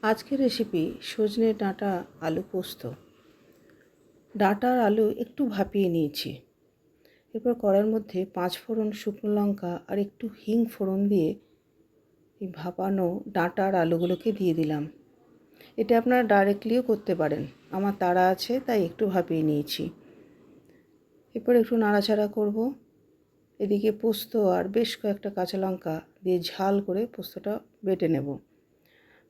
আজকের রেসিপি সজনে ডাঁটা আলু পোস্ত। ডাঁটা আর আলু একটু ভাপিয়ে নিয়েছি। এরপর কড়াইয়ের মধ্যে 5 ফোড়ন, শুকনো লঙ্কা আর একটু হিং ফোড়ন দিয়ে এই ভাপানো ডাঁটা আর আলুগুলোকে দিয়ে দিলাম। এটা আপনারা ডাইরেক্টলিও করতে পারেন, আমার তাড়া আছে তাই একটু ভাপিয়ে নিয়েছি। এরপর একটু নাড়াচাড়া করব। এদিকে পোস্ত আর বেশ কয়েকটা কাঁচা লঙ্কা দিয়ে ঝাল করে পোস্তটা বেটে নেব।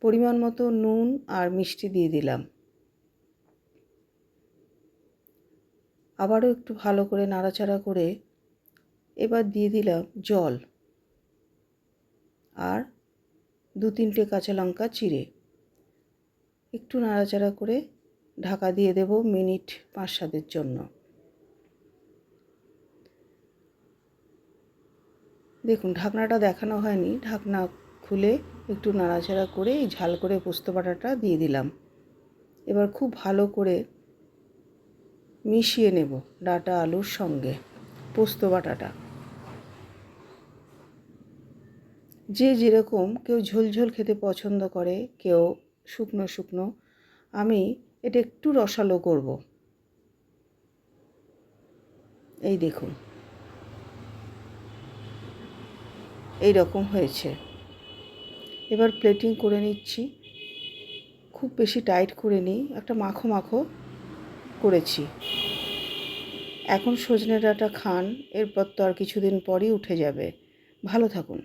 পরিমাণ মতো নুন আর মিষ্টি দিয়ে দিলাম। আবারও একটু ভালো করে নাড়াচাড়া করে এবার দিয়ে দিলাম জল আর 2-3টে কাঁচা লঙ্কা চিড়ে। একটু নাড়াচাড়া করে ঢাকা দিয়ে দেব মিনিট 5-7 জন্য। দেখুন ঢাকনাটা দেখানো হয়নি, ঢাকনা খুলে একটু নাড়াচাড়া করে এই ঝাল করে পোস্ত বাটাটা দিয়ে দিলাম। এবার খুব ভালো করে মিশিয়ে নেব ডাঁটা আলুর সঙ্গে পোস্ত বাটাটা। যে যেরকম, কেউ ঝোলঝোল খেতে পছন্দ করে, কেউ শুকনো শুকনো। আমি এটা একটু রসালো করব। এই দেখুন এই রকম হয়েছে। এবার প্লেটিং করে নিচ্ছি। খুব বেশি টাইট করে নিই, একটা মাখো মাখো করেছি। এখন সজনে ডাঁটা খান, এরপর তো আর কিছুদিন পরই উঠে যাবে। ভালো থাকুন।